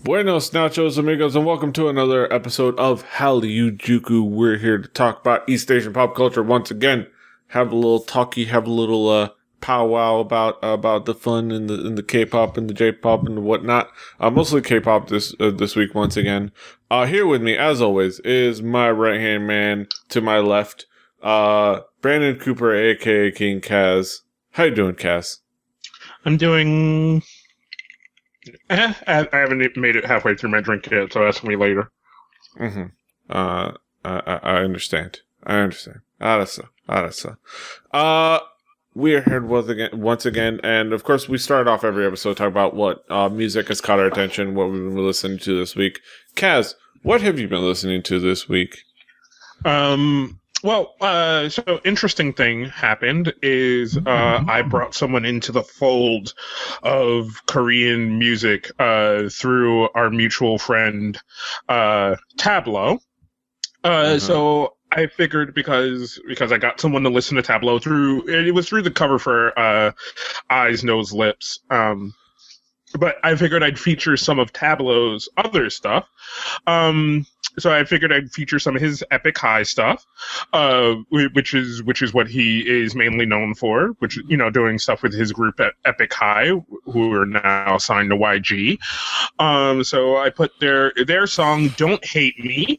Buenos nachos, amigos, and welcome to another episode of Hallyujuku. We're here to talk about East Asian pop culture once again. Have a little talkie, have a little powwow about the fun in the K-pop and the J-pop and whatnot. Mostly K-pop this week once again. Here with me, as always, is my right hand man to my left, Brandon Cooper, aka King Kaz. How you doing, Kaz? I'm doing. I haven't made it halfway through my drink yet, so ask me later. Mm-hmm. I understand. Arasa. We are here once again, and of course we start off every episode talking about what music has caught our attention, what we've been listening to this week. Kaz, what have you been listening to this week? So interesting thing happened is I brought someone into the fold of Korean music through our mutual friend Tableau. So I figured because I got someone to listen to Tableau through the cover for Eyes, Nose, Lips. But I figured I'd feature some of Tableau's other stuff. So I figured I'd feature some of his Epic High stuff, which is what he is mainly known for, which, you know, doing stuff with his group at Epic High, who are now signed to YG. So I put their song "Don't Hate Me,"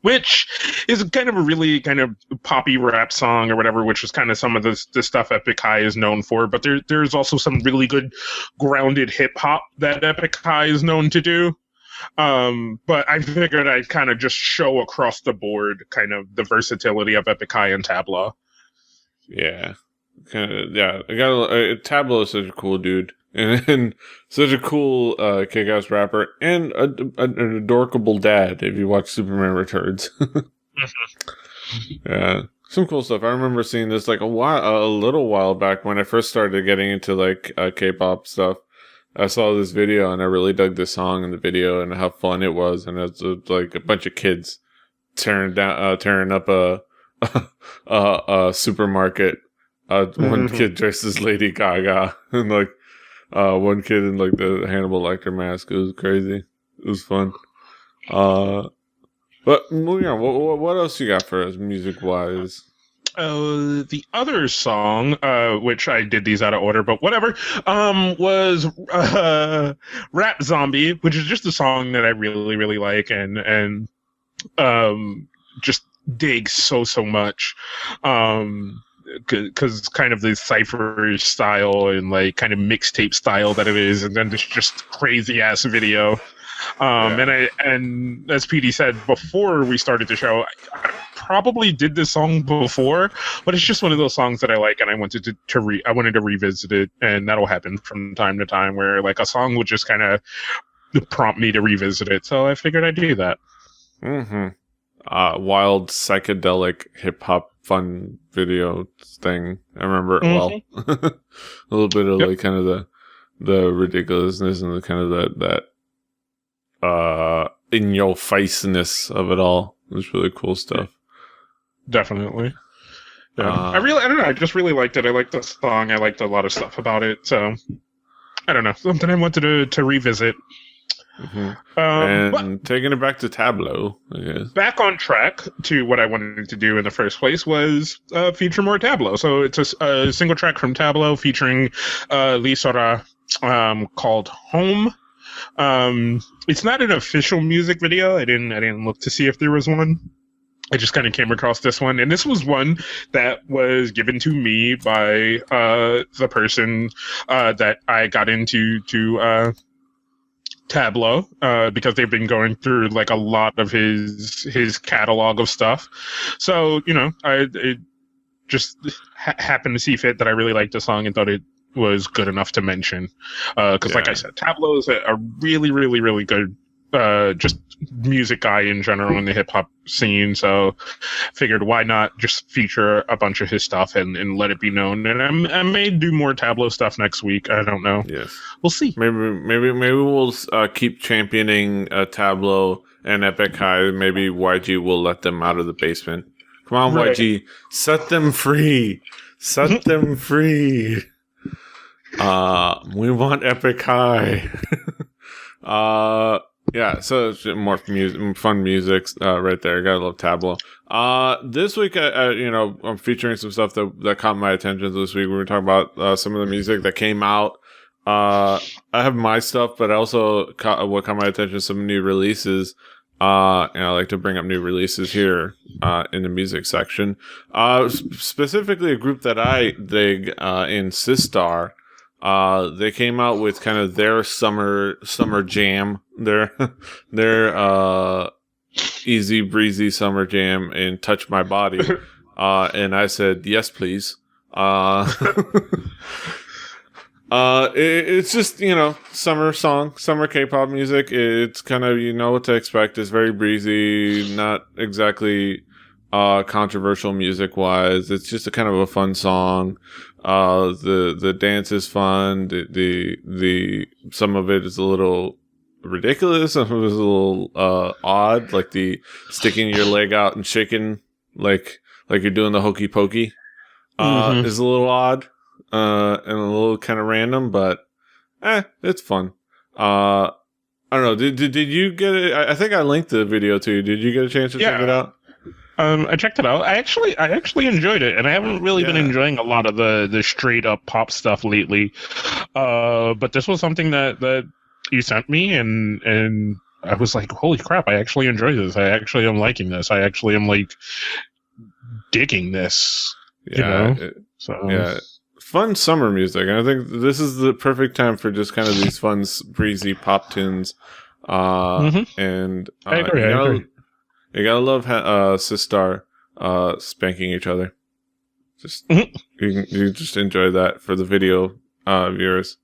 which is kind of a really kind of poppy rap song or whatever, which is kind of some of the stuff Epic High is known for. But there's also some really good grounded hip hop that Epic High is known to do. But I figured I'd kind of just show across the board kind of the versatility of Epic High and Tableau. Yeah. Tableau is such a cool dude. And such a cool kick-ass rapper. And an adorable dad if you watch Superman Returns. Yeah. Some cool stuff. I remember seeing this like a little while back when I first started getting into like K-pop stuff. I saw this video and I really dug this song in the video and how fun it was. And it was like a bunch of kids tearing up a supermarket. One kid dressed as Lady Gaga and like one kid in like the Hannibal Lecter mask. It was crazy. It was fun. But moving on, what else you got for us music wise? The other song, which I did these out of order, but whatever, was Rap Zombie, which is just a song that I really, really like and just dig so much. Because kind of the cypher style and like kind of mixtape style that it is, and then this just crazy ass video. And as Petey said before we started the show, I probably did this song before, but it's just one of those songs that I like, and I wanted to revisit it, and that'll happen from time to time where like a song would just kind of prompt me to revisit it. So I figured I'd do that. Wild psychedelic hip hop fun video thing. I remember it well. A little bit of like kind of the ridiculousness and the kind of that in your faceness of it all. It was really cool stuff. Definitely. Yeah. I don't know. I just really liked it. I liked the song. I liked a lot of stuff about it. So I don't know. Something I wanted to revisit. And taking it back to Tableau, I guess. Back on track to what I wanted to do in the first place was feature more Tableau. So it's a single track from Tableau featuring Lee Sora called Home. It's not an official music video. I didn't look to see if there was one. I just kind of came across this one, and this was one that was given to me by the person that I got into Tableau, because they've been going through like a lot of his catalog of stuff. So, you know, it just happened to see fit that I really liked the song and thought it was good enough to mention. Because like I said, Tableau is a really, really, really good just music guy in general in the hip hop scene. So figured why not just feature a bunch of his stuff and let it be known. And I may do more Tableau stuff next week. I don't know. Yes, we'll see. Maybe we'll keep championing Tableau and Epic High. Maybe YG will let them out of the basement. Come on, right. YG, set them free. Set them free. We want Epic High. Yeah, so it's more music, fun music, right there. Gotta love Tableau. This week, I'm featuring some stuff that caught my attention this week. We were talking about, some of the music that came out. I have my stuff, but also what caught my attention, some new releases. And I like to bring up new releases here, in the music section. Specifically a group that I dig, in Sistar. They came out with kind of their summer jam, their easy breezy summer jam in Touch My Body. And I said, yes, please. It's just, summer song, summer K-pop music. It's kind of, what to expect. It's very breezy, not exactly, controversial music wise. It's just a kind of a fun song. The dance is fun. The some of it is a little ridiculous. Some of it is a little, odd, like the sticking your leg out and shaking like you're doing the hokey pokey, is a little odd. And a little kind of random, but it's fun. I don't know. Did you get it? I think I linked the video to you. Did you get a chance to check it out? I checked it out. I actually enjoyed it, and I haven't really been enjoying a lot of the straight up pop stuff lately. But this was something that you sent me, and I was like, holy crap! I actually enjoy this. I actually am liking this. I actually am like digging this. Fun summer music, and I think this is the perfect time for just kind of these fun, breezy pop tunes. And I agree. You gotta love Sistar spanking each other. Just you just enjoy that for the video viewers.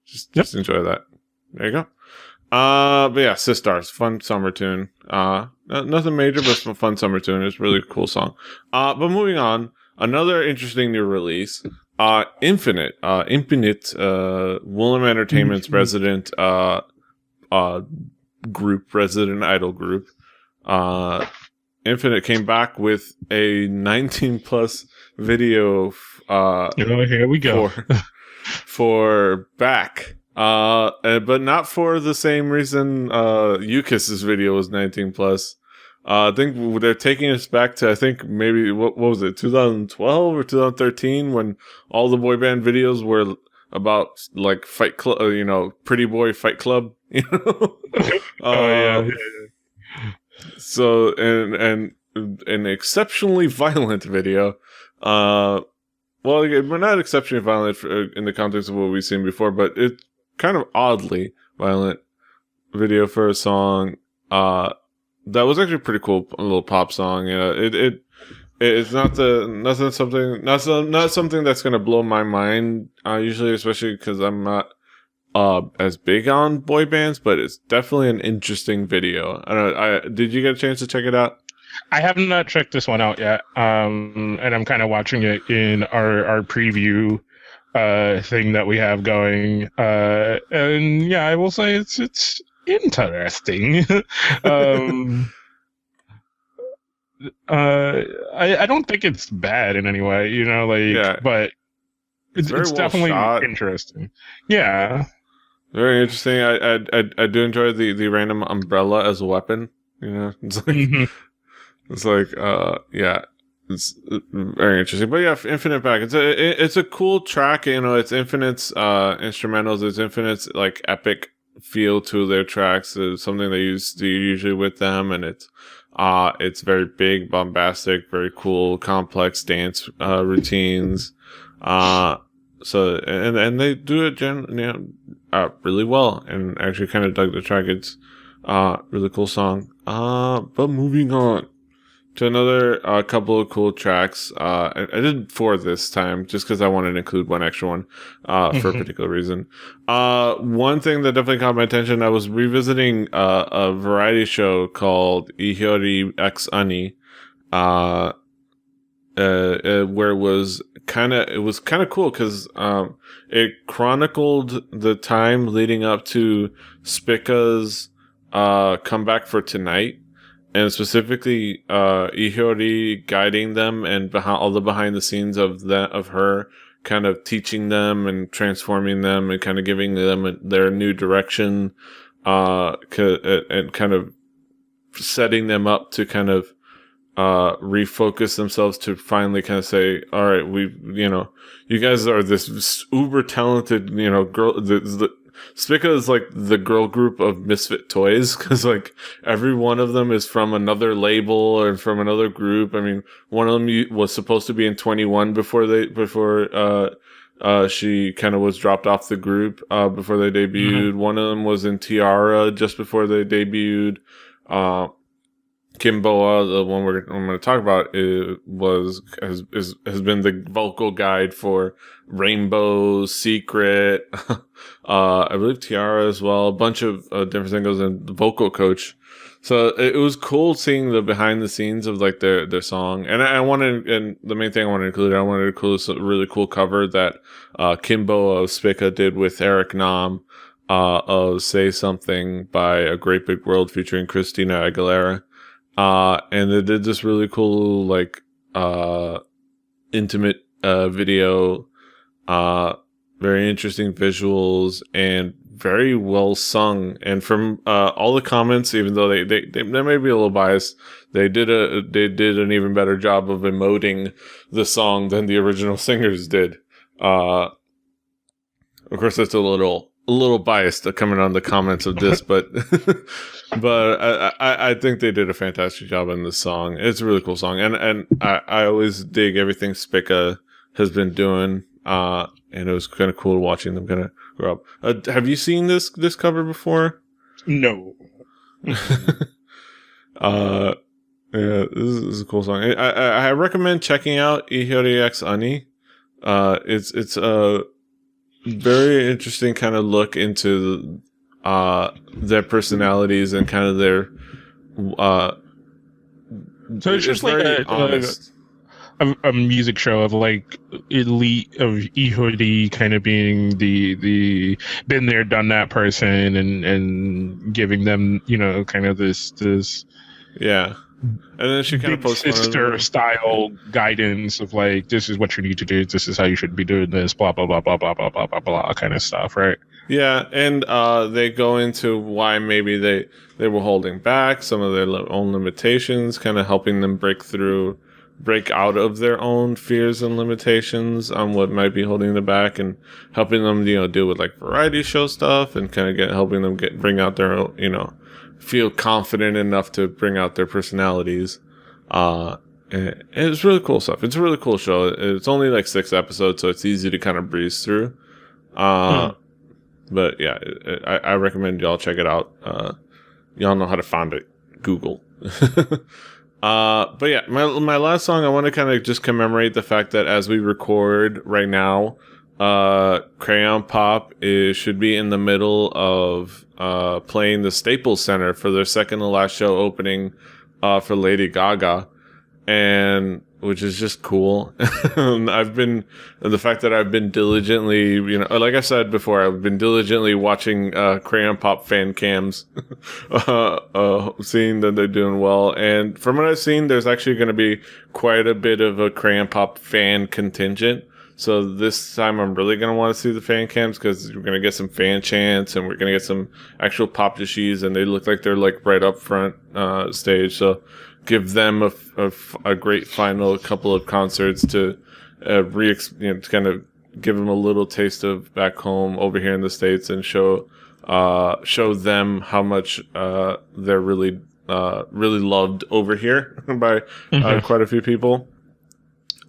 Just enjoy that. There you go. But yeah, Sistar's fun summer tune. Nothing major, but some fun summer tune. It's a really cool song. But moving on, another interesting new release. Infinite, Willem Entertainment's resident idol group. Infinite came back with a 19 plus video, here we go. for Back. But not for the same reason, Yukis's video was 19 plus. I think they're taking us back to, I think maybe, what was it, 2012 or 2013, when all the boy band videos were about, like, Fight Club, Pretty Boy Fight Club, So, and an exceptionally violent video. Well, we're not exceptionally violent in the context of what we've seen before, but it's kind of oddly violent video for a song, that was actually pretty cool, a little pop song. It's not something that's gonna blow my mind, usually, especially because I'm not as big on boy bands, but it's definitely an interesting video. I don't know, did you get a chance to check it out? I have not checked this one out yet, and I'm kind of watching it in our preview thing that we have going, and yeah, I will say it's interesting. I don't think it's bad in any way, but it's definitely interesting. Yeah, very interesting. I do enjoy the random umbrella as a weapon. It's like it's very interesting. But yeah, Infinite Back. It's a cool track. It's Infinite's instrumentals. It's Infinite's like epic feel to their tracks. Is something they do usually with them, and it's very big, bombastic, very cool, complex dance routines. So they do it really well, and actually kind of dug the track. It's really cool song. But moving on to another couple of cool tracks. I did 4 this time just because I wanted to include one extra one for a particular reason. One thing that definitely caught my attention, I was revisiting a variety show called Ihyori X Ani, where it was kind of cool because it chronicled the time leading up to Spica's comeback for Tonight. And specifically, Ihyori guiding them and all the behind the scenes of her kind of teaching them and transforming them and kind of giving them their new direction. and kind of setting them up to kind of refocus themselves to finally kind of say, all right, you guys are this uber talented, girl. Spica is like the girl group of misfit toys, because like every one of them is from another label or from another group. I mean, one of them was supposed to be in 21 before she kind of was dropped off the group before they debuted. Mm-hmm. One of them was in Tiara just before they debuted. Kimboa, the one I'm going to talk about, has been the vocal guide for Rainbow, Secret, I believe Tiara as well, a bunch of different singles, and the vocal coach. So it was cool seeing the behind the scenes of like their song. And and the main thing I wanted to include a really cool cover that Kimbo of Spica did with Eric Nam of Say Something by A Great Big World featuring Christina Aguilera. And they did this really cool, like, intimate, video, very interesting visuals, and very well sung. And from, all the comments, even though they may be a little biased, they did an even better job of emoting the song than the original singers did. Of course, that's a little biased coming on the comments of this, but I think they did a fantastic job in this song. It's a really cool song, and I always dig everything Spica has been doing, and it was kind of cool watching them kind of grow up. Have you seen this cover before? No. Yeah, this is a cool song. I recommend checking out Ihori X Ani. It's a very interesting kind of look into their personalities and kind of their so it's just like a music show of like elite of Ihori kind of being the been there done that person and giving them kind of this yeah. And then she kind of posts sister style guidance of like, this is what you need to do, this is how you should be doing this, blah blah blah blah blah blah blah blah blah kind of stuff, right? Yeah, and they go into why maybe they were holding back, some of their own limitations, kind of helping them break out of their own fears and limitations on what might be holding them back, and helping them deal with like variety show stuff, and kind of helping them bring out their own, feel confident enough to bring out their personalities. And it's really cool stuff. It's a really cool show. It's only like 6 episodes, so it's easy to kind of breeze through. But yeah, I recommend y'all check it out. Y'all know how to find it. Google. But yeah, my last song, I want to kind of just commemorate the fact that as we record right now, Crayon Pop should be in the middle of playing the Staples Center for their second to last show opening for Lady Gaga, and which is just cool. The fact that I've been diligently, like I said before, I've been diligently watching Crayon Pop fan cams, seeing that they're doing well. And from what I've seen, there's actually going to be quite a bit of a Crayon Pop fan contingent. So this time I'm really going to want to see the fan cams, because we're going to get some fan chants and we're going to get some actual pop jishis, and they look like they're like right up front stage. So give them a great final couple of concerts to to kind of give them a little taste of back home over here in the States, and show them how much they're really loved over here by quite a few people.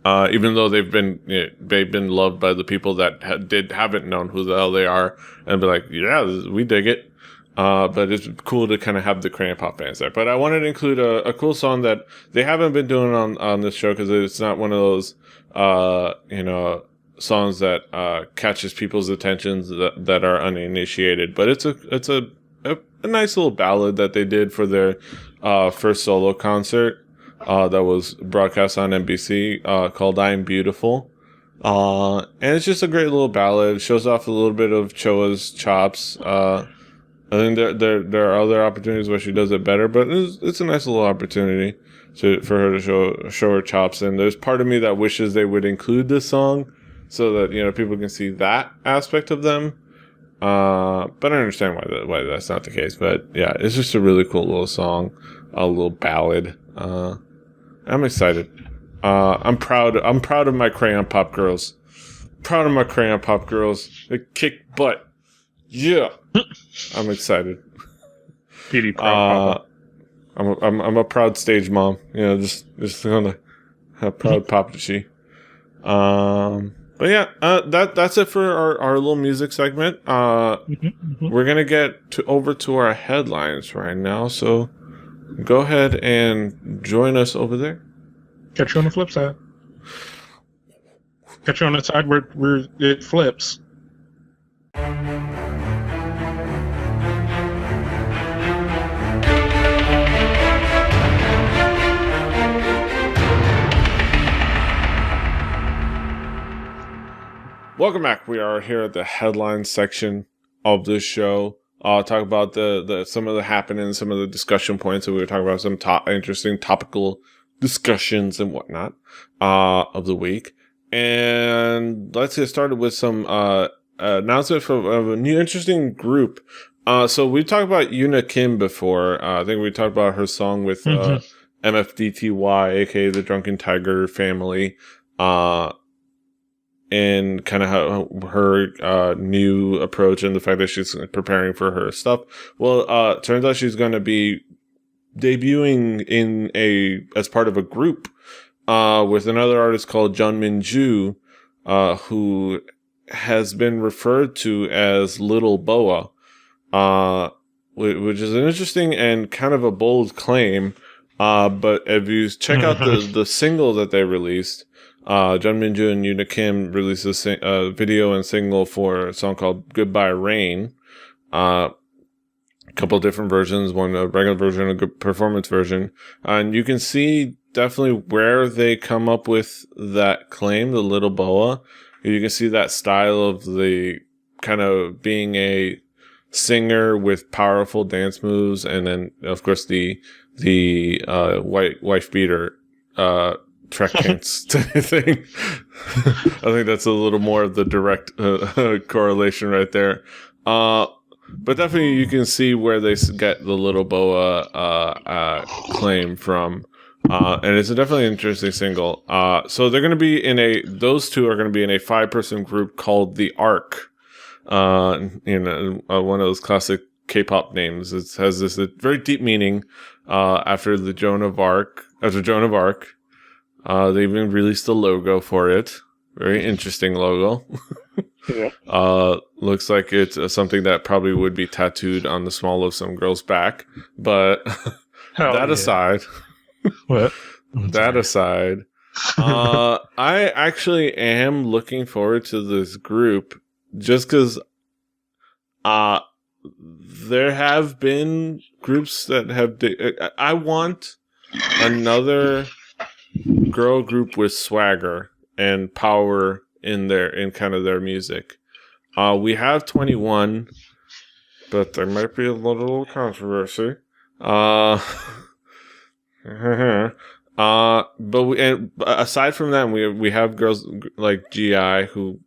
Even though they've been loved by the people that haven't known who the hell they are, and be like, yeah, we dig it. But it's cool to kind of have the Crayon Pop fans there. But I wanted to include a cool song that they haven't been doing on this show, because it's not one of those songs that catches people's attentions that are uninitiated. But it's a nice little ballad that they did for their first solo concert. That was broadcast on NBC, called I'm Beautiful. And it's just a great little ballad. It shows off a little bit of Choa's chops. I think there are other opportunities where she does it better, but it's a nice little opportunity for her to show her chops. And there's part of me that wishes they would include this song so that, people can see that aspect of them. But I understand why that's not the case. But yeah, it's just a really cool little song, a little ballad. I'm excited. I'm proud of my Crayon Pop girls. Proud of my Crayon Pop girls. They kick butt. Yeah. I'm excited. Petey, proud papa. I'm a proud stage mom. Just kind of a proud papa she. But yeah, that's it for our little music segment. We're gonna get over to our headlines right now. So go ahead and join us over there. Catch you on the flip side. Catch you on the side where it flips. Welcome back. We are here at the headline section of this show. Talk about the some of the happenings, some of the discussion points. So we were talking about some interesting topical discussions and whatnot of the week. And let's get started with some announcement from a new interesting group. So we talked about Yuna Kim before. I think we talked about her song with MFDTY, aka the Drunken Tiger family. And kind of how her new approach and the fact that she's preparing for her stuff. Well, turns out she's going to be debuting as part of a group with another artist called Jun Min-ju, who has been referred to as Little Boa, which is an interesting and kind of a bold claim. But if you check out the single that they released, Jun Min-ju and Yuna Kim released a video and single for a song called Goodbye Rain. A couple of different versions, one a regular version, a good performance version. And you can see definitely where they come up with that claim, the Little Boa. You can see that style of the kind of being a singer with powerful dance moves. And then, of course, the white wife beater, Trek pants thing. I think that's a little more of the direct correlation right there. But definitely you can see where they get the Little Boa claim from. And it's definitely an interesting single. So they're going to be those two are going to be in a 5-person group called The Ark. One of those classic K-pop names. It has this very deep meaning, after Joan of Arc. They even released a logo for it. Very interesting logo. Yeah. Looks like it's something that probably would be tattooed on the small of some girl's back. But aside, what? Aside, I actually am looking forward to this group just because there have been groups that have. I want another girl group with swagger and power in kind of their music. We have 21, but there might be a little controversy. But aside from that, we have girls like GI who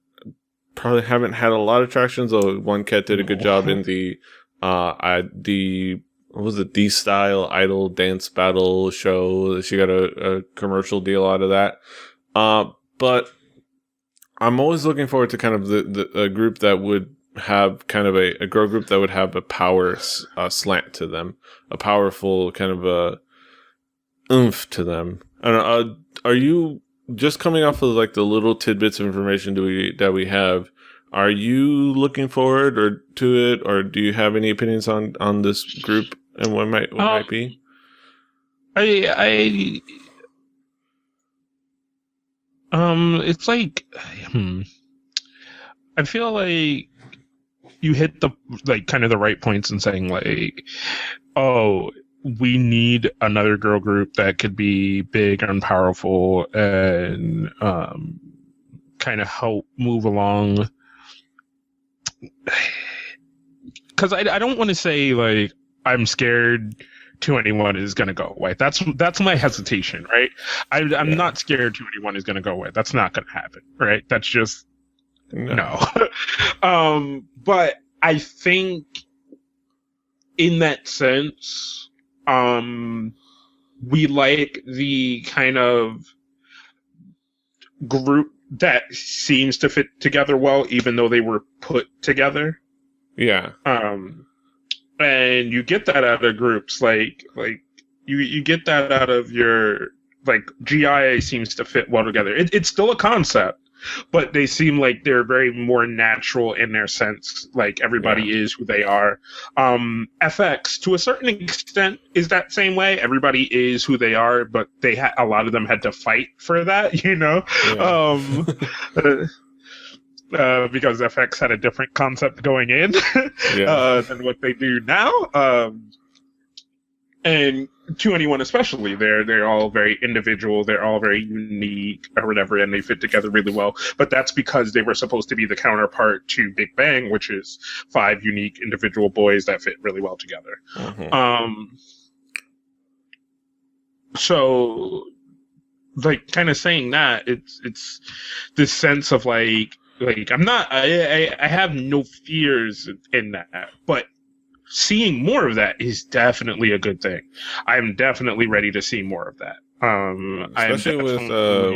probably haven't had a lot of traction. Though one cat did a good job in what was it? D-Style Idol Dance Battle show. She got a commercial deal out of that. But I'm always looking forward to kind of a group that would have kind of a girl group that would have a power slant to them, a powerful kind of a oomph to them. I don't know, are you just coming off of like the little tidbits of information that we have? Are you looking forward to it, or do you have any opinions on this group and what might be? It's like, I feel like you hit the kind of the right points in saying like, oh, we need another girl group that could be big and powerful and kind of help move along. Because I don't want to say like I'm scared 2NE1 is going to go away. That's my hesitation, right? I'm not scared 2NE1 is going to go away. That's not going to happen, right? That's just no. But I think in that sense, we like the kind of group that seems to fit together well, even though they were put together. Yeah. And you get that out of groups like you get that out of your, like, GIA seems to fit well together. It's still a concept, but they seem like they're very more natural in their sense. Like, everybody is who they are. FX, to a certain extent, is that same way. Everybody is who they are, but a lot of them had to fight for that, you know? Yeah. Because FX had a different concept going in than what they do now. And to anyone especially, they're all very individual, they're all very unique or whatever, and they fit together really well. But that's because they were supposed to be the counterpart to Big Bang, which is 5 unique individual boys that fit really well together. Mm-hmm. So, like, kind of saying that, it's this sense of like I have no fears in that, but seeing more of that is definitely a good thing. I'm definitely ready to see more of that. Especially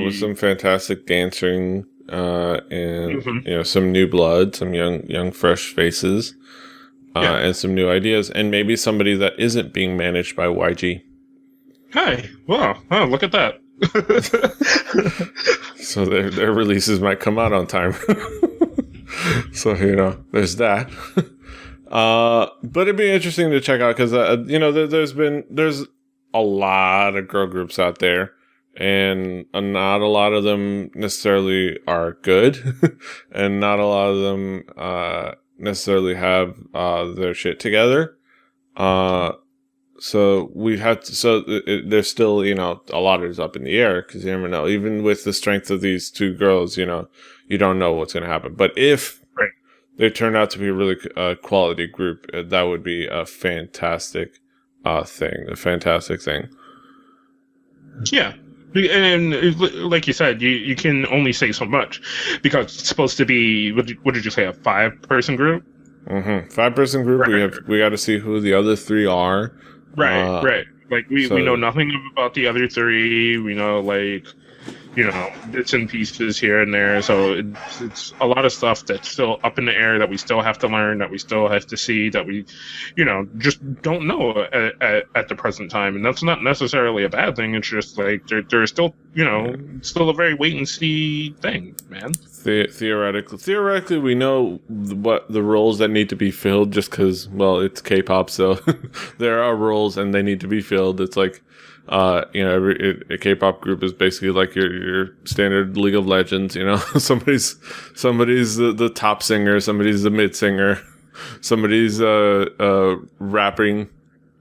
with some fantastic dancing and some new blood, some young fresh faces, and some new ideas, and maybe somebody that isn't being managed by YG. Hey, wow, look at that. So their releases might come out on time. So, there's that. But it'd be interesting to check out because, there's a lot of girl groups out there, and not a lot of them necessarily are good, and not a lot of them necessarily have their shit together. So we've had to, there's still, a lot is up in the air because you never know. Even with the strength of these 2 girls, you don't know what's going to happen. But if they turn out to be a really quality group, that would be a fantastic thing. Yeah. And like you said, you can only say so much because it's supposed to be, what did you say, a 5-person group? Mm-hmm. 5-person group. Right. We got to see who the other 3 are. Right. Like, we know nothing about the other 3. We know, like, bits and pieces here and there. So it's a lot of stuff that's still up in the air that we still have to learn, that we still have to see, that we, just don't know at the present time. And that's not necessarily a bad thing. It's just like there's still, still a very wait and see thing, man. Theoretically, we know what the roles that need to be filled just because, well, it's K-pop. So there are roles and they need to be filled. It's like, a K-pop group is basically like your standard League of Legends. Somebody's the top singer, somebody's the mid singer, somebody's rapping,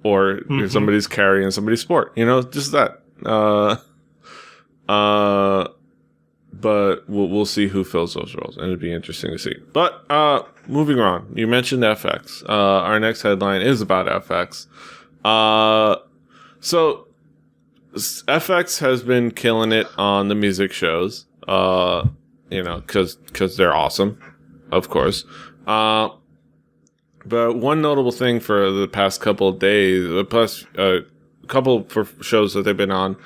or somebody's carrying somebody's sport. Just that. But we'll see who fills those roles, and it'd be interesting to see. But moving on, you mentioned FX. Our next headline is about FX. So FX has been killing it on the music shows, because they're awesome, of course. But one notable thing for the past couple of days, couple for shows that they've been on,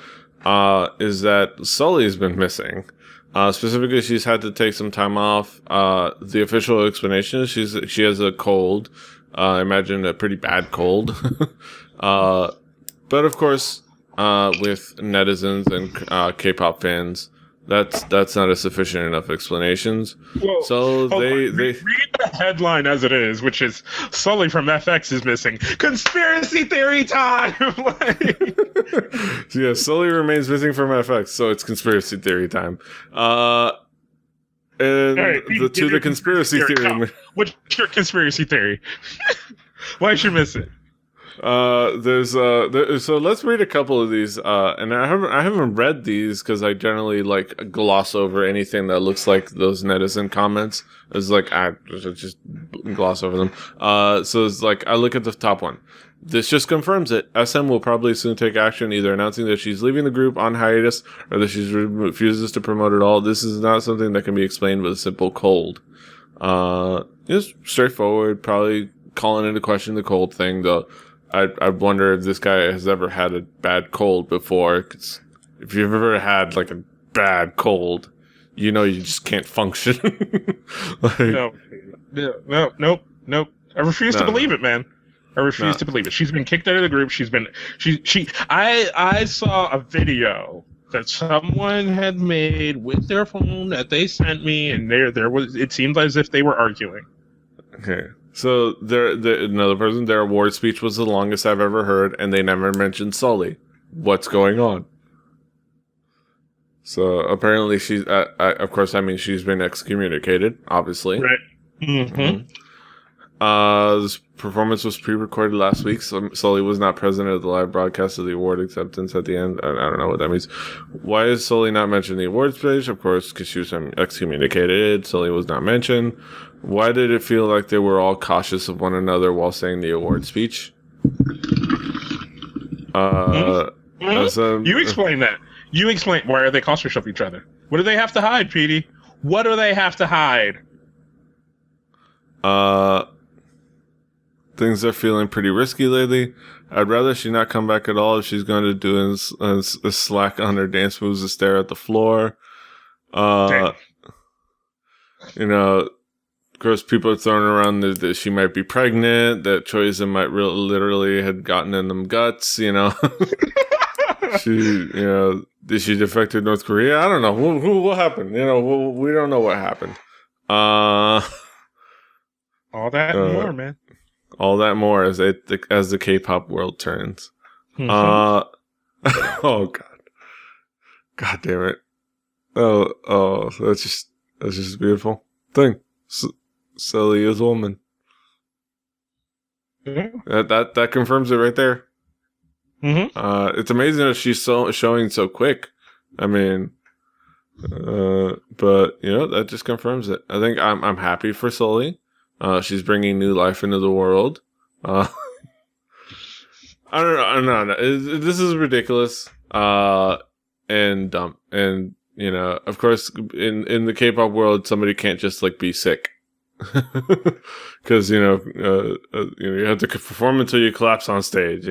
is that Sulli's been missing. Specifically, she's had to take some time off. The official explanation is she has a cold. I imagine a pretty bad cold. But of course, with netizens and K-pop fans, that's not a sufficient enough explanations. Well, so they read the headline as it is, which is Sulli from FX is missing. Conspiracy theory time. So yeah, Sulli remains missing from FX, so it's conspiracy theory time. And right, the conspiracy theory. What's your conspiracy theory? Why is she missing? So let's read a couple of these, and I haven't read these because I generally like gloss over anything that looks like those netizen comments. It's like I just gloss over them. So it's like I look at the top one. This just confirms it. SM will probably soon take action, either announcing that she's leaving the group on hiatus or that she refuses to promote at all. This is not something that can be explained with a simple cold. Just straightforward, probably calling into question the cold thing, though. I wonder if this guy has ever had a bad cold before. 'Cause if you've ever had like a bad cold, you just can't function. Like, Nope. I refuse to believe it, man. I refuse to believe it. She's been kicked out of the group. I saw a video that someone had made with their phone that they sent me, and there was, it seemed as if they were arguing. Okay. So another person, their award speech was the longest I've ever heard, and they never mentioned Sulli. What's going on? So apparently she's, of course, I mean, she's been excommunicated, obviously. Right. Mm-hmm. This performance was pre-recorded last week, so Sulli was not present at the live broadcast of the award acceptance at the end. I don't know what that means. Why is Sulli not mentioned in the awards page? Of course, because she was excommunicated. Sulli was not mentioned. Why did it feel like they were all cautious of one another while saying the award speech? You explain that. You explain. Why are they cautious of each other? What do they have to hide, Petey? What do they have to hide? Things are feeling pretty risky lately. I'd rather she not come back at all if she's going to do a slack on her dance moves to stare at the floor. Of course, people are throwing around that she might be pregnant, that Choizen might literally had gotten in them guts, She, did she defect to North Korea? I don't know. What happened? We don't know what happened. All that and more, man. All that more as the K-pop world turns. Mm-hmm. Oh God damn it! Oh, that's just a beautiful thing. Sulli is a woman. Mm-hmm. That confirms it right there. Mm-hmm. It's amazing that she's showing so quick. I mean, but that just confirms it. I think I'm happy for Sulli. She's bringing new life into the world. I don't know. This is ridiculous. And dumb. And, of course, in the K-pop world, somebody can't just be sick. Cause, you have to perform until you collapse on stage,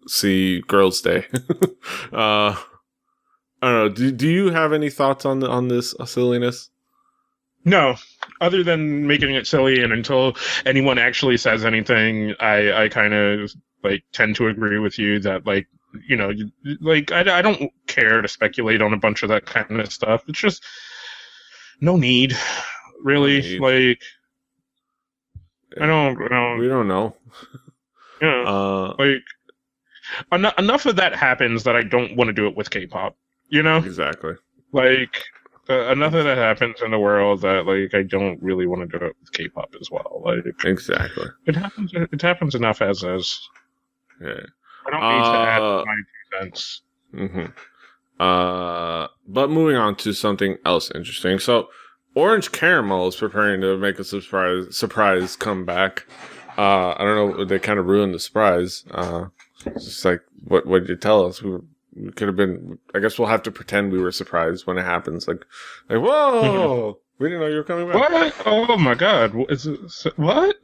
see Girls' Day. I don't know. Do you have any thoughts on this silliness? No, other than making it silly, and until anyone actually says anything, I kind of tend to agree with you that I don't care to speculate on a bunch of that kind of stuff. It's just no need, really. I don't. We don't know. Enough of that happens that I don't want to do it with K-pop. Exactly. Enough of that happens in the world that I don't really want to do it with K-pop as well. Exactly. It happens enough as is. Yeah. I don't need to add my 2 cents. Mm-hmm. But moving on to something else interesting. So, Orange Caramel is preparing to make a surprise comeback. I don't know. They kind of ruined the surprise. It's just what did you tell us? We could have been. I guess we'll have to pretend we were surprised when it happens. Whoa, we didn't know you were coming back. What? Oh my God! What?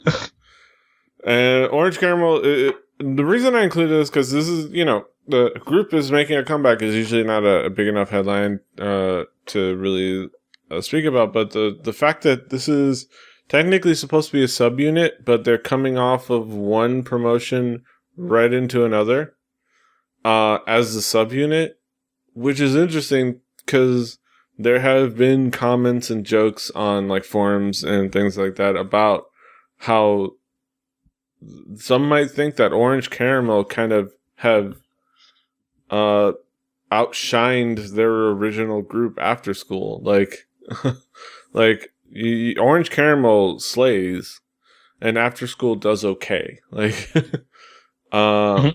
And Orange Caramel. The reason I included this because this is the group is making a comeback is usually not a big enough headline to really speak about. But the fact that this is technically supposed to be a subunit, but they're coming off of one promotion right into another. As the subunit, which is interesting because there have been comments and jokes on forums and things like that about how some might think that Orange Caramel kind of have outshined their original group After School. Orange Caramel slays and After School does okay. Mm-hmm.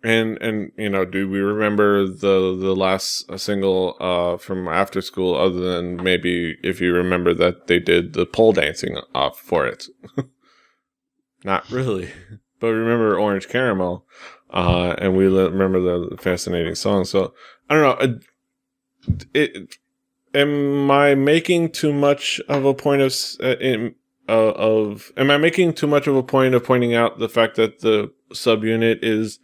And do we remember the last single from After School other than maybe if you remember that they did the pole dancing off for it? Not really. But remember Orange Caramel, and we remember the fascinating song. So, I don't know. am I making too much of a point am I making too much of a point of pointing out the fact that the subunit is,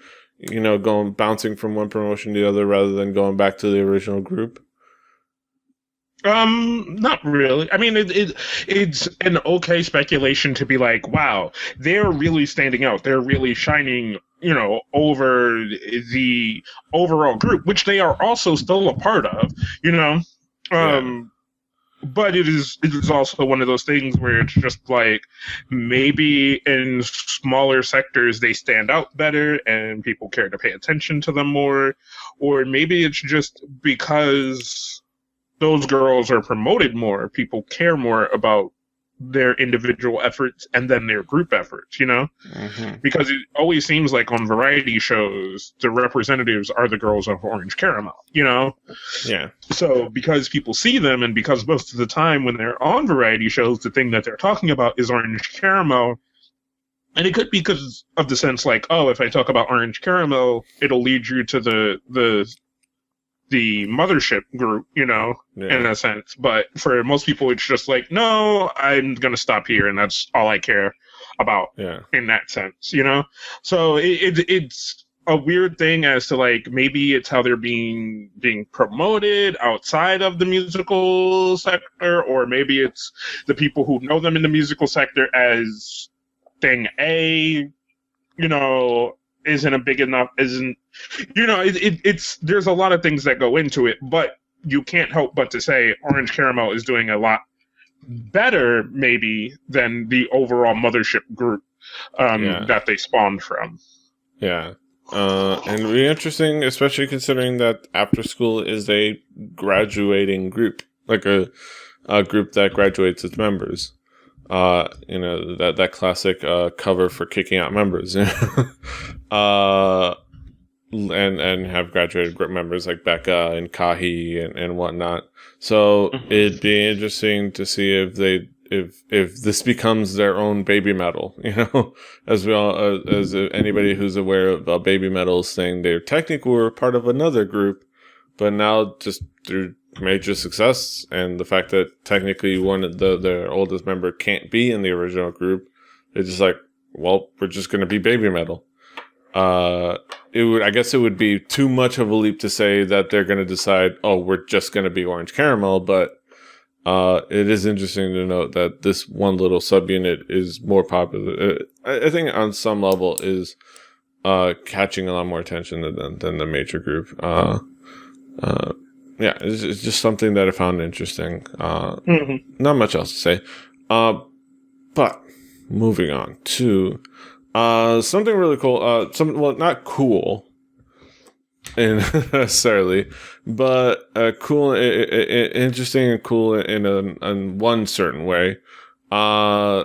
bouncing from one promotion to the other rather than going back to the original group? Not really. I mean, it's an okay speculation to be like, wow, they're really standing out. They're really shining, over the overall group, which they are also still a part of, Yeah. But it is also one of those things where it's just like maybe in smaller sectors they stand out better and people care to pay attention to them more, or maybe it's just because those girls are promoted more, people care more about their individual efforts and then their group efforts, Mm-hmm. because it always seems like on variety shows the representatives are the girls of Orange Caramel, Yeah. so because people see them and because most of the time when they're on variety shows the thing that they're talking about is Orange Caramel, and it could be because of the sense like, oh, if I talk about Orange Caramel it'll lead you to the mothership group, in a sense. But for most people, it's just like, no, I'm going to stop here. And that's all I care about in that sense, So it's a weird thing as to like, maybe it's how they're being promoted outside of the musical sector, or maybe it's the people who know them in the musical sector as thing A, isn't a big enough, it's there's a lot of things that go into it, but you can't help but to say Orange Caramel is doing a lot better maybe than the overall mothership group that they spawned from. Yeah. And really interesting, especially considering that After School is a graduating group, like a group that graduates its members. That classic cover for kicking out members, and have graduated group members like Becca and Kahi and whatnot. So it'd be interesting to see if this becomes their own baby metal, as well as anybody who's aware of baby metal's thing. They're technically were part of another group, but now just through major success and the fact that technically one of their oldest member can't be in the original group, it's just like, well, we're just going to be baby metal. I guess it would be too much of a leap to say that they're going to decide, oh, we're just going to be Orange Caramel, but it is interesting to note that this one little subunit is more popular. I think on some level is catching a lot more attention than the major group. Yeah, it's just something that I found interesting. Not much else to say. But moving on to something really cool. Well, not cool necessarily, but cool, interesting and cool in one certain way. A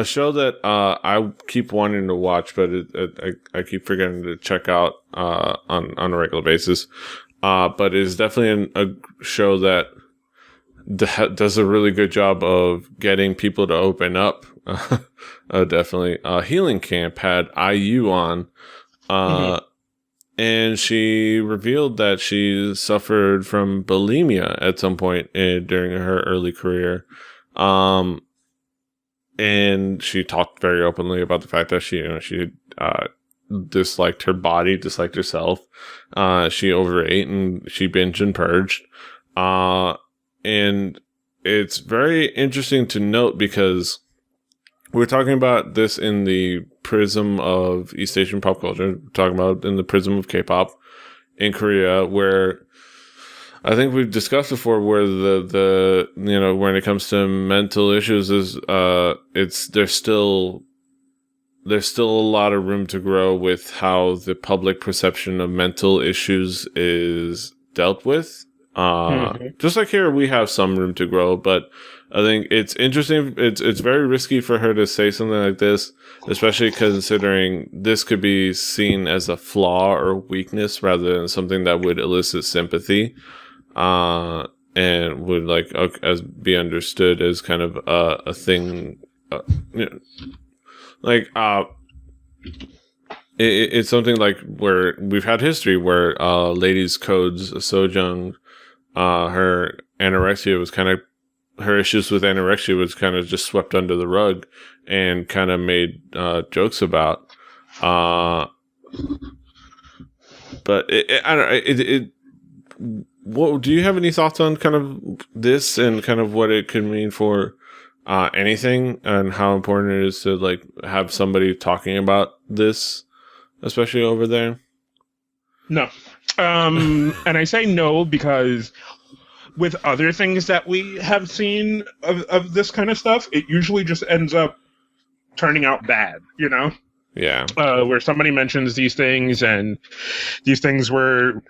show that I keep wanting to watch, but I keep forgetting to check out on a regular basis. But it is definitely a show that does a really good job of getting people to open up. Definitely. Healing Camp had IU on, and she revealed that she suffered from bulimia at some point during her early career. And she talked very openly about the fact that she disliked her body, disliked herself. She overate and she binged and purged. And it's very interesting to note because we're talking about this in the prism of East Asian pop culture. We're talking about in the prism of K-pop in Korea, where I think we've discussed before where the when it comes to mental issues is there's still a lot of room to grow with how the public perception of mental issues is dealt with. Just like here, we have some room to grow, but I think it's interesting. It's very risky for her to say something like this, especially considering this could be seen as a flaw or weakness rather than something that would elicit sympathy, and would as be understood as kind of a thing, it's something like where we've had history where ladies' codes, Sojung, her anorexia was kind of, her issues with anorexia was kind of just swept under the rug and kind of made jokes about. But I don't. What do you have any thoughts on kind of this and kind of what it could mean for anything, and how important it is to like have somebody talking about this, especially over there? No. And I say no because with other things that we have seen of this kind of stuff, it usually just ends up turning out bad, you know? Yeah. Where somebody mentions these things, and these things were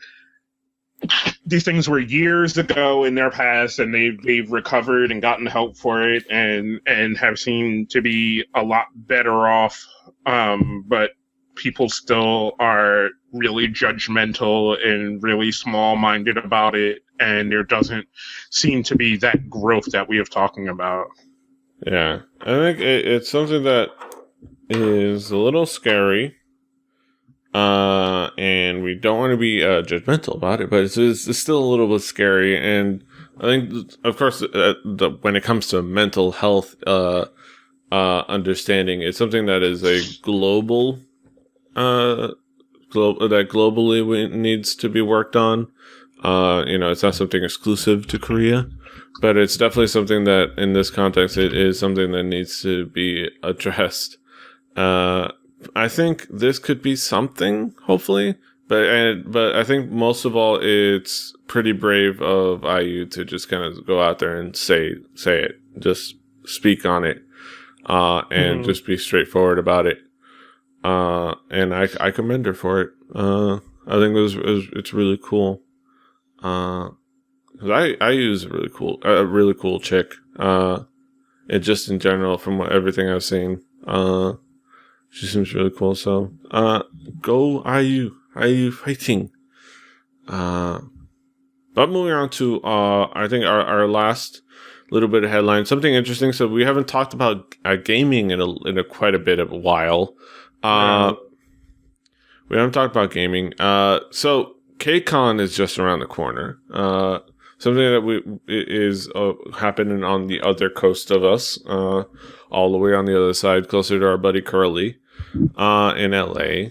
years ago in their past, and they've recovered and gotten help for it, and have seemed to be a lot better off. But people still are really judgmental and really small-minded about it, and there doesn't seem to be that growth that we are talking about. Yeah, I think it's something that is a little scary. And we don't want to be judgmental about it, but it's still a little bit scary. And I think, of course, when it comes to mental health understanding, it's something that is a global, that globally needs to be worked on. It's not something exclusive to Korea, but it's definitely something that, in this context, it is something that needs to be addressed. I think this could be something, hopefully, but I think most of all, it's pretty brave of IU to just kind of go out there and say it, just speak on it, and just be straightforward about it. And I commend her for it. I think it's really cool. 'Cause IU is a really cool chick. It just in general, from everything I've seen, she seems really cool. So, go IU fighting. But moving on to, I think our last little bit of headline, something interesting. So we haven't talked about gaming in quite a bit of a while. We haven't talked about gaming. So KCon is just around the corner. Something that is happening on the other coast of us, all the way on the other side, closer to our buddy Curly, in LA.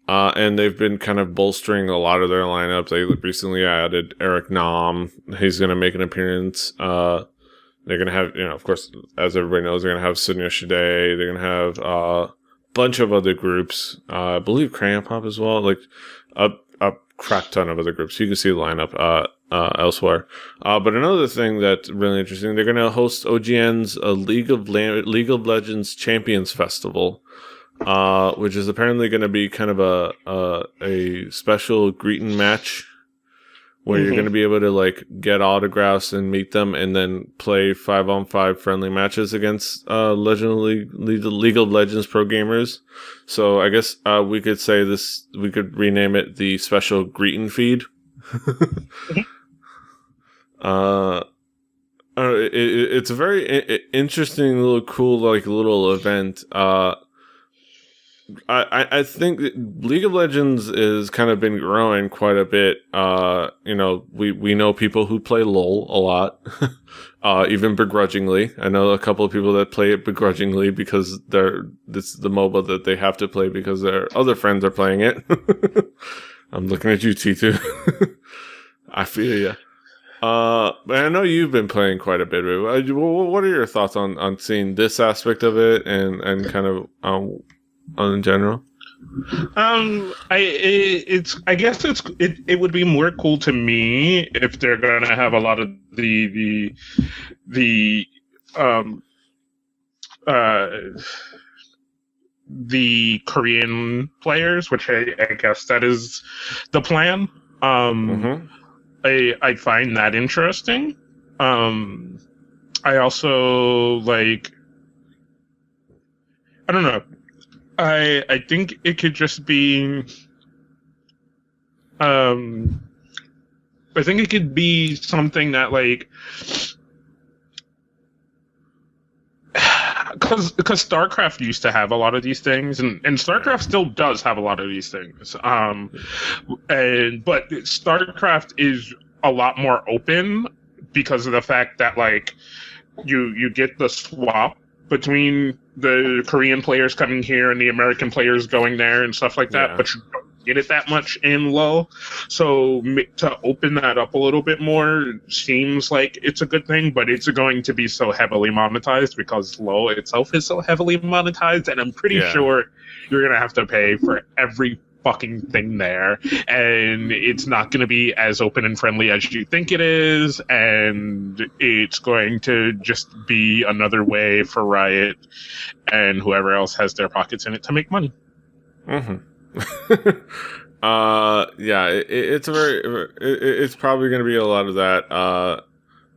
And they've been kind of bolstering a lot of their lineups. They recently added Eric Nam. He's going to make an appearance. They're going to have, of course, as everybody knows, they're going to have Sunya Shide. They're going to have a bunch of other groups. I believe Crayon Pop as well. Like a crap ton of other groups. You can see the lineup elsewhere. But another thing that's really interesting, they're going to host OGN's League of Legends Champions Festival, which is apparently going to be kind of a special greeting match where you're going to be able to like get autographs and meet them, and then play 5-on-5 friendly matches against League of Legends pro gamers. So I guess we could say this. We could rename it the special greeting feed. It's a very interesting little cool little event. I think League of Legends has kind of been growing quite a bit. We know people who play LoL a lot, even begrudgingly. I know a couple of people that play it begrudgingly because this is the MOBA that they have to play because their other friends are playing it. I'm looking at you, T2. I feel ya. But I know you've been playing quite a bit. What are your thoughts on seeing this aspect of it and kind of in general? I guess it would be more cool to me if they're gonna have a lot of the Korean players, which I guess that is the plan. I find that interesting. I also I don't know. I think it could just be. I think it could be something that because StarCraft used to have a lot of these things, and StarCraft still does have a lot of these things. But StarCraft is a lot more open because of the fact that like you get the swap between the Korean players coming here and the American players going there and stuff like that, but you don't get it that much in LoL. So to open that up a little bit more seems like it's a good thing, but it's going to be so heavily monetized because LoL itself is so heavily monetized, and I'm pretty sure you're going to have to pay for every fucking thing there, and it's not going to be as open and friendly as you think it is, and it's going to just be another way for Riot and whoever else has their pockets in it to make money. It's probably going to be a lot of that.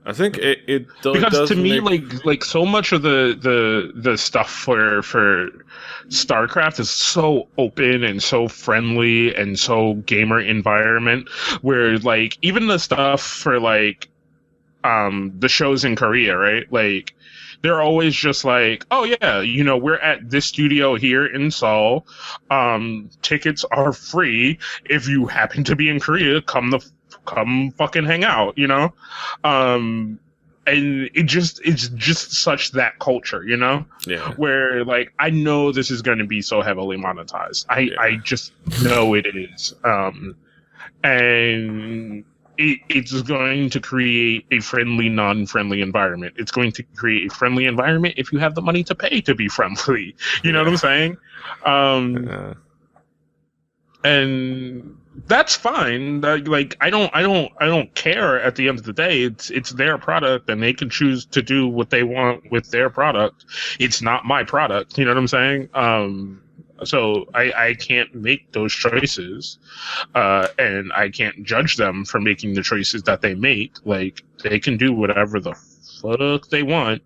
I think it does to me, like so much of the stuff for StarCraft is so open and so friendly and so gamer environment, where like even the stuff for like the shows in Korea, right? Like they're always just like, oh yeah, you know, we're at this studio here in Seoul. Tickets are free. If you happen to be in Korea, come fucking hang out, you know? And it's just such that culture, you know? Yeah. Where like I know this is going to be so heavily monetized. I just know it is. And it's going to create a friendly, non-friendly environment. It's going to create a friendly environment if you have the money to pay to be friendly. You know what I'm saying? And that's fine. Like I don't care at the end of the day. It's their product, and they can choose to do what they want with their product. It's not my product. You know what I'm saying? So I can't make those choices, and I can't judge them for making the choices that they make. Like they can do whatever the fuck they want.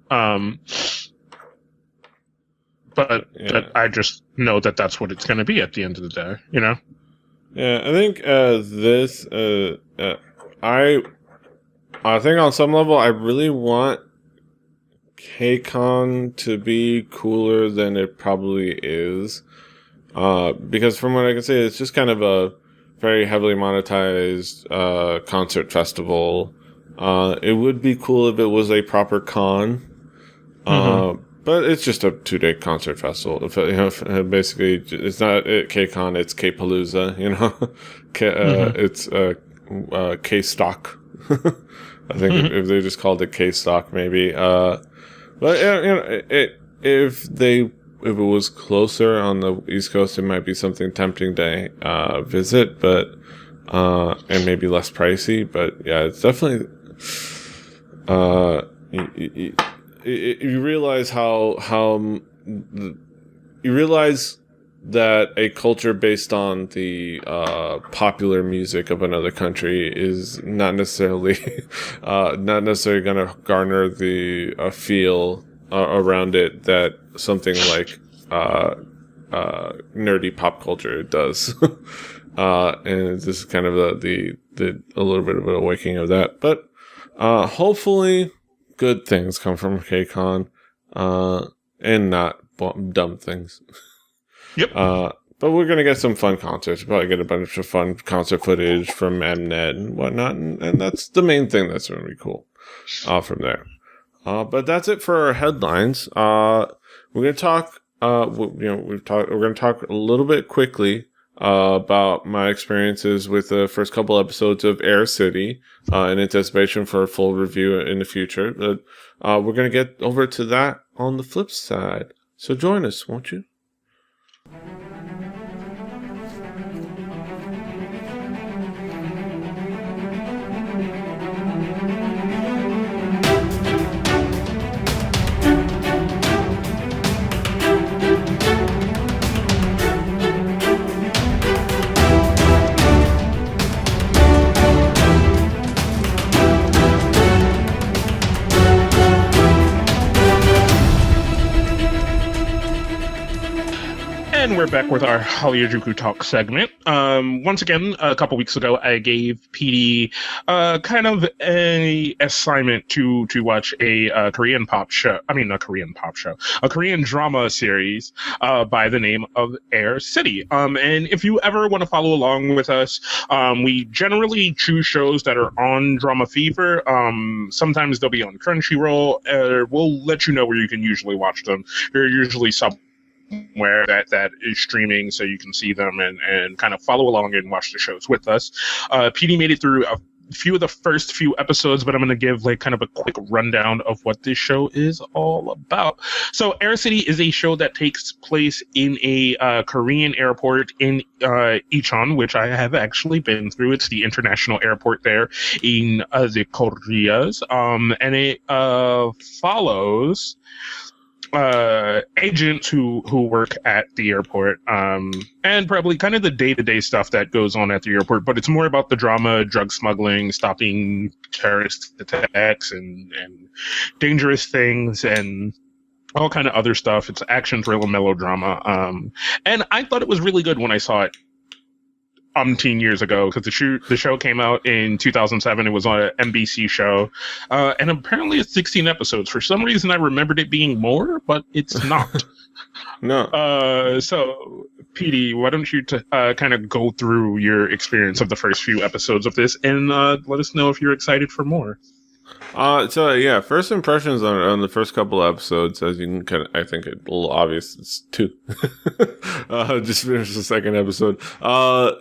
But I just know that that's what it's going to be at the end of the day. You know? Yeah, I think I think on some level I really want KCon to be cooler than it probably is. Because from what I can say, it's just kind of a very heavily monetized concert festival. It would be cool if it was a proper con, but it's just a 2-day concert festival. Basically, it's not KCon, it's K-Palooza, you know? It's K-Stock. I think if they just called it K-Stock, maybe. But you know, if it was closer on the East Coast, it might be something tempting to visit, but and maybe less pricey. But yeah, it's definitely you realize you realize that a culture based on the popular music of another country is not necessarily going to garner the feel around it that something like nerdy pop culture does. And this is kind of a little bit of an awakening of that. But hopefully good things come from KCon, and not dumb things. Yep. But we're going to get some fun concerts. We'll probably get a bunch of fun concert footage from Mnet and whatnot. And that's the main thing that's going to be cool from there. But that's it for our headlines. We're going to talk, we're going to talk a little bit quickly about my experiences with the first couple episodes of Air City, in anticipation for a full review in the future. But we're going to get over to that on the flip side. So join us, won't you? And we're back with our Hallyujuku Talk segment. Once again, a couple weeks ago, I gave Petey kind of a assignment to watch a Korean pop show. I mean, a Korean pop show, a Korean drama series by the name of Air City. And if you ever want to follow along with us, we generally choose shows that are on Drama Fever. Sometimes they'll be on Crunchyroll. We'll let you know where you can usually watch them. They're usually somewhere that is streaming, so you can see them and kind of follow along and watch the shows with us. Petey made it through a few of the first few episodes, but I'm going to give like kind of a quick rundown of what this show is all about. So Air City is a show that takes place in a Korean airport in Incheon, which I have actually been through. It's the international airport there in the Koreas, and it follows agents who work at the airport, and probably kind of the day-to-day stuff that goes on at the airport, but it's more about the drama, drug smuggling, stopping terrorist attacks and dangerous things and all kind of other stuff. It's action, thriller, melodrama, and I thought it was really good when I saw it umpteen years ago, because the show came out in 2007. It was on an NBC show, and apparently it's 16 episodes. For some reason, I remembered it being more, but it's not. No. So, Petey, why don't you kind of go through your experience of the first few episodes of this and let us know if you're excited for more. So yeah, first impressions on the first couple of episodes, as you can kind of, I think it's a little obvious, it's two. Just finished the second episode.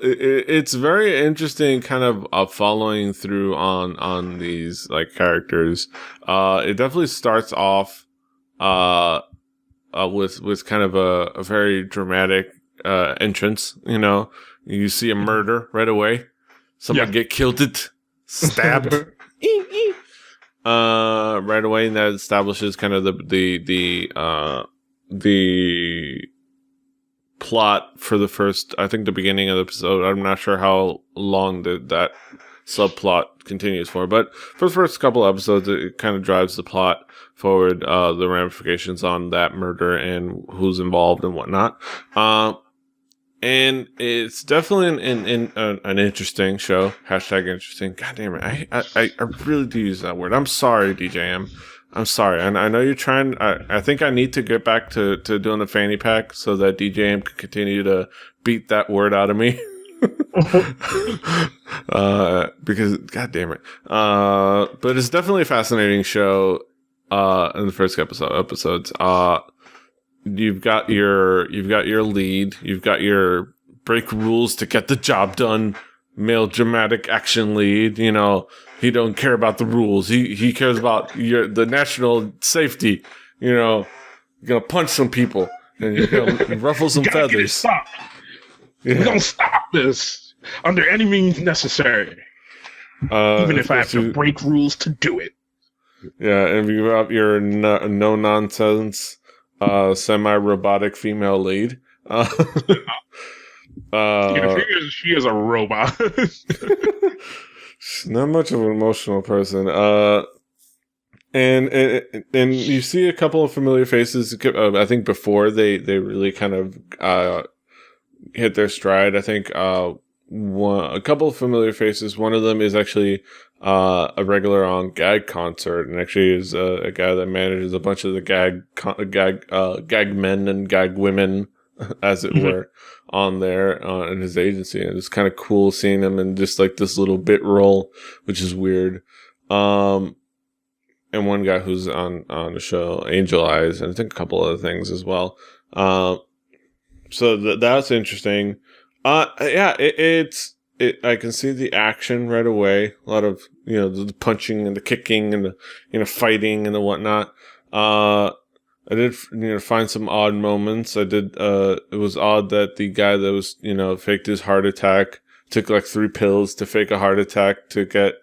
It's very interesting, kind of following through on these like characters. It definitely starts off with kind of a very dramatic entrance. You know, you see a murder right away. Someone get killed, stabbed. Right away, and that establishes kind of the plot for the first, I think, the beginning of the episode. I'm not sure how long that subplot continues for, but for the first couple of episodes, it kind of drives the plot forward, the ramifications on that murder and who's involved and whatnot. And it's definitely an interesting show. Hashtag interesting. God damn it. I really do use that word. I'm sorry, DJM. I'm sorry. I know you're trying. I think I need to get back to doing the fanny pack so that DJM can continue to beat that word out of me. Because, God damn it. But it's definitely a fascinating show, in the first episodes. You've got your lead. You've got your break rules to get the job done. Male dramatic action lead. You know, he don't care about the rules. He cares about the national safety. You know, you're gonna punch some people and you're gonna ruffle some feathers. We're gonna stop this under any means necessary, even if I have to break rules to do it. Yeah, and you got your no nonsense. Semi-robotic female lead. She is a robot. She's not much of an emotional person. And you see a couple of familiar faces. I think before they really kind of hit their stride. I think a couple of familiar faces. One of them is actually a regular on Gag Concert, and actually is a guy that manages a bunch of the gag men and gag women, as it were, on there in his agency. And it's kind of cool seeing him in just like this little bit role, which is weird. And one guy who's on the show, Angel Eyes, and I think a couple other things as well. So that's interesting. I can see the action right away. A lot of, the punching and the kicking and the, fighting and the whatnot. I did, find some odd moments. It was odd that the guy that was, faked his heart attack took like 3 pills to fake a heart attack to get,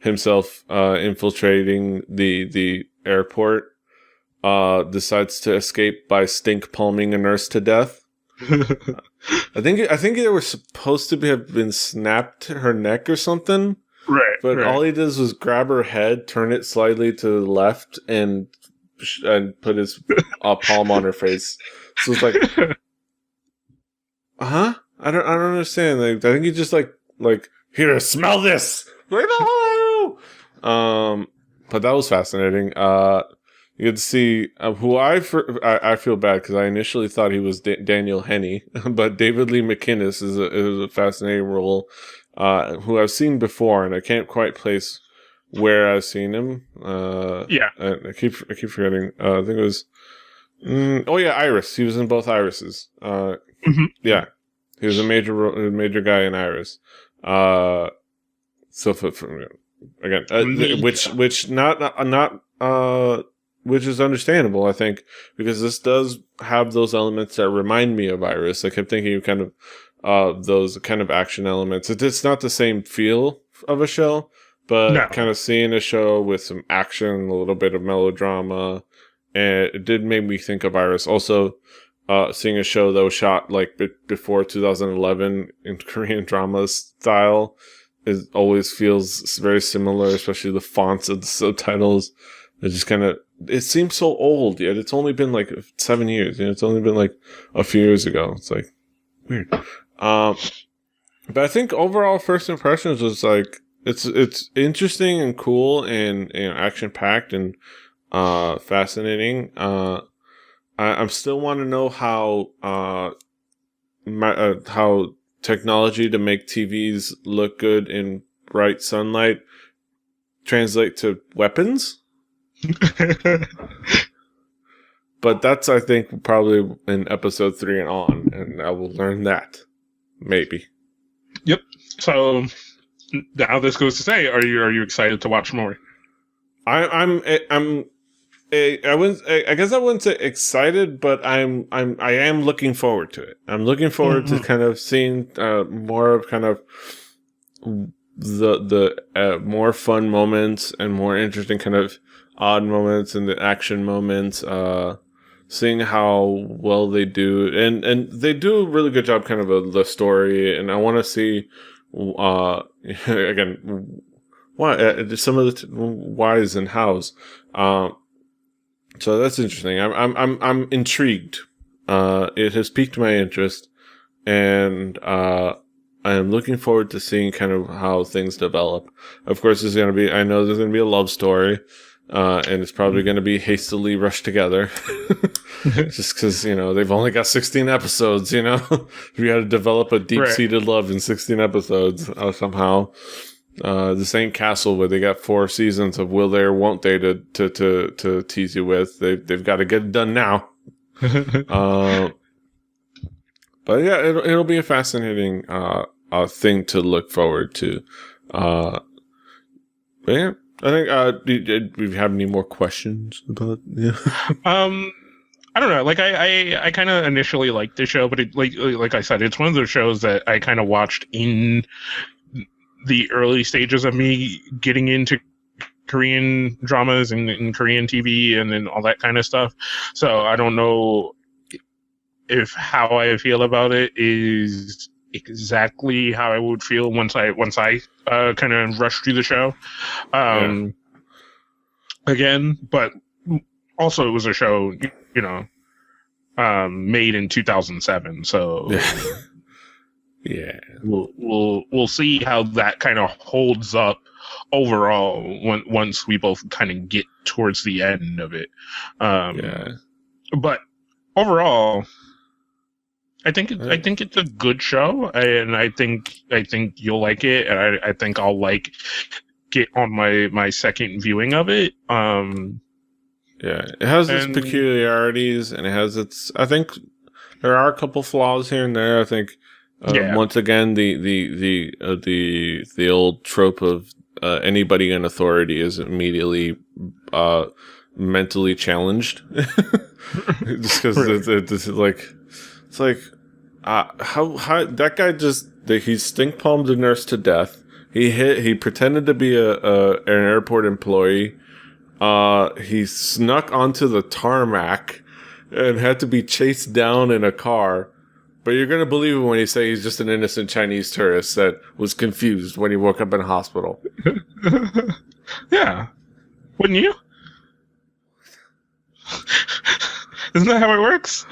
himself, infiltrating the airport, decides to escape by stink palming a nurse to death. I think they were supposed to have been snapped her neck or something. Right. But all he does was grab her head, turn it slightly to the left, and put his palm on her face. So it's like, huh? I don't understand. Like, I think he just like here, smell this. Like, no. But that was fascinating. You get to see who I feel bad because I initially thought he was Daniel Henney, but David Lee McInnes is a fascinating role. Who I've seen before, and I can't quite place where I've seen him. Yeah. I keep forgetting. I think it was. Iris. He was in both Irises. Yeah, he was a major guy in Iris. So again, which is understandable, I think, because this does have those elements that remind me of Iris. I kept thinking of kind of those kind of action elements. It's not the same feel of a show, but kind of seeing a show with some action, a little bit of melodrama, and it did make me think of Iris. Also, seeing a show that was shot like before 2011 in Korean drama style, it always feels very similar, especially the fonts of the subtitles. It just kind of, it seems so old, yet it's only been like 7 years. It's only been like a few years ago. It's like weird. But I think overall first impressions was like, it's interesting and cool and action packed and fascinating. I'm still want to know how technology to make TVs look good in bright sunlight translate to weapons. But that's, I think, probably in episode 3 and on, and I will learn that maybe. Yep. So now this goes to say, are you excited to watch more? I guess I wouldn't say excited, but I am looking forward to it. I'm looking forward to kind of seeing more of kind of the more fun moments and more interesting kind of odd moments and the action moments. Seeing how well they do, and they do a really good job kind of the story, and I want to see again why some of the whys and hows. So that's interesting. I'm intrigued. It has piqued my interest, and I am looking forward to seeing kind of how things develop. Of course, I know there's going to be a love story, and it's probably going to be hastily rushed together, just because they've only got 16 episodes. We had to develop a deep-seated love in 16 episodes somehow. This ain't Castle where they got 4 seasons of will they or won't they to tease you with. They've got to get it done now. But yeah, it'll be a fascinating thing to look forward to. But yeah, I think do we have any more questions about? Yeah. I don't know. Like I kind of initially liked the show, but like I said, it's one of those shows that I kind of watched in the early stages of me getting into Korean dramas and Korean TV and then all that kind of stuff. So I don't know if how I feel about it is exactly how I would feel once I kind of rushed through the show. Again, but also it was a show, made in 2007. So yeah, we'll see how that kind of holds up overall once we both kind of get towards the end of it. But overall, I think it's a good show, and I think you'll like it, and I think I'll get on my second viewing of it. Yeah, it has its peculiarities, and it has its. I think there are a couple flaws here and there. I think once again the old trope of anybody in authority is immediately mentally challenged, just because it's like how that guy he stink palmed a nurse to death. He pretended to be an airport employee. He snuck onto the tarmac and had to be chased down in a car. But you're going to believe him when he say he's just an innocent Chinese tourist that was confused when he woke up in a hospital. Yeah. Wouldn't you? Isn't that how it works?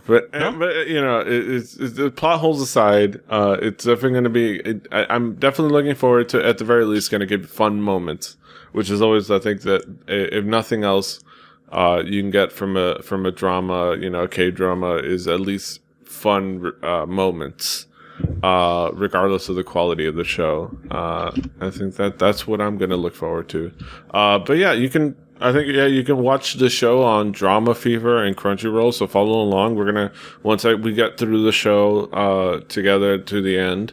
But No? you know, it's the plot holes aside, it's definitely going to be. I'm definitely looking forward to, at the very least, going to give fun moments, which is always, I think, that if nothing else, you can get from a drama, you know, a K-drama, is at least fun moments, regardless of the quality of the show. I think that's what I'm going to look forward to. But yeah, you can watch the show on Drama Fever and Crunchyroll. So follow along. We're gonna we get through the show together to the end,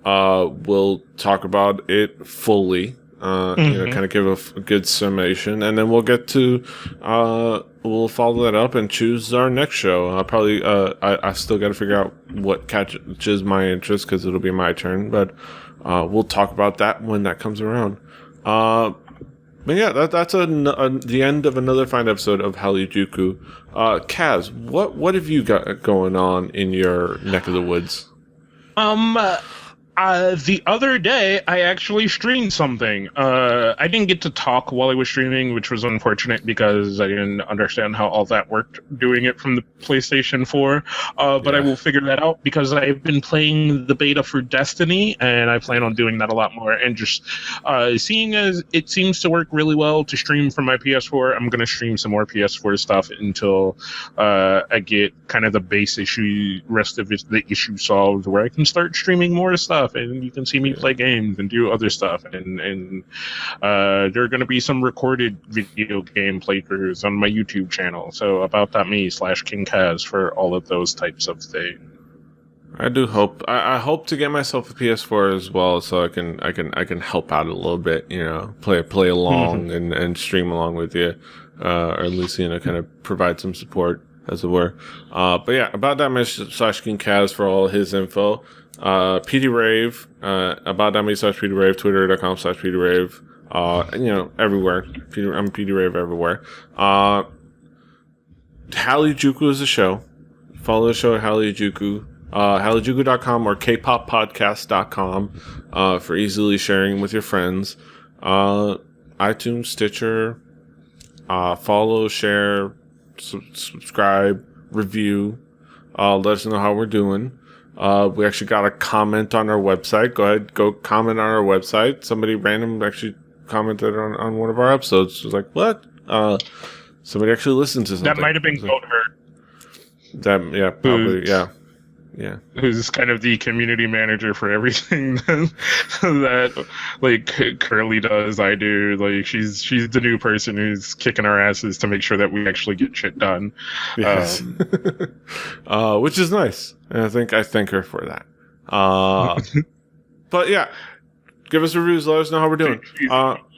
we'll talk about it fully. You know, kind of give a good summation, and then we'll get to we'll follow that up and choose our next show. I'll probably I still got to figure out what catches my interest because it'll be my turn, but we'll talk about that when that comes around. But yeah, that's the end of another fine episode of Hallyujuku. Kaz, what have you got going on in your neck of the woods? The other day, I actually streamed something. I didn't get to talk while I was streaming, which was unfortunate because I didn't understand how all that worked doing it from the PlayStation 4. But I will figure that out because I've been playing the beta for Destiny, and I plan on doing that a lot more. And just seeing as it seems to work really well to stream from my PS4, I'm going to stream some more PS4 stuff until I get kind of the rest of the issue solved, where I can start streaming more stuff. And you can see me play games and do other stuff, and there are going to be some recorded video game playthroughs on my YouTube channel. So AboutThatMe/King Kaz for all of those types of things. I do hope. I hope to get myself a PS4 as well, so I can help out a little bit. You know, play along and stream along with you, or at least, you know, kind of provide some support, as it were. But yeah, AboutThatMe/King Kaz for all his info. Petey Rave, AboutThatMe/Petey Rave, Twitter.com/Petey Rave, you know, everywhere. I'm Petey Rave everywhere. Hallyujuku is a show. Follow the show at Hallyujuku. Hallyujuku.com or kpoppodcast.com, for easily sharing with your friends. iTunes, Stitcher, follow, share, subscribe, review, let us know how we're doing. We actually got a comment on our website. Go ahead, go comment on our website. Somebody random actually commented on one of our episodes. It was like, what? Somebody actually listened to something. That might have been Goatherd. Yeah, probably, yeah. Who's kind of the community manager for everything that like Curly does. I do. Like she's the new person who's kicking our asses to make sure that we actually get shit done. Yes. Which is nice. And I thank her for that. But yeah, give us reviews. Let us know how we're doing.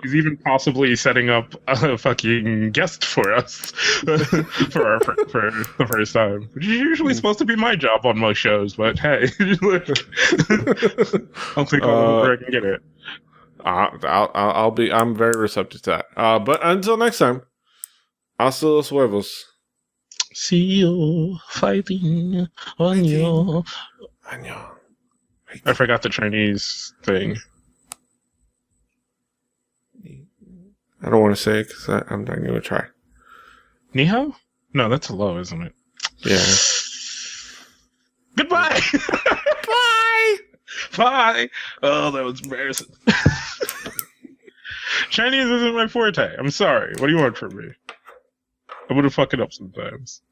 She's even possibly setting up a fucking guest for us for the first time, which is usually supposed to be my job on most shows. But hey, I'll take all where I can get it. I'm very receptive to that. But until next time, hasta los huevos. See you fighting on your. I forgot the Chinese thing. I don't want to say it because I'm not going to try. Ni hao? No, that's hello, isn't it? Yeah. Goodbye! Bye! Bye! Oh, that was embarrassing. Chinese isn't my forte. I'm sorry. What do you want from me? I'm going to fuck it up sometimes.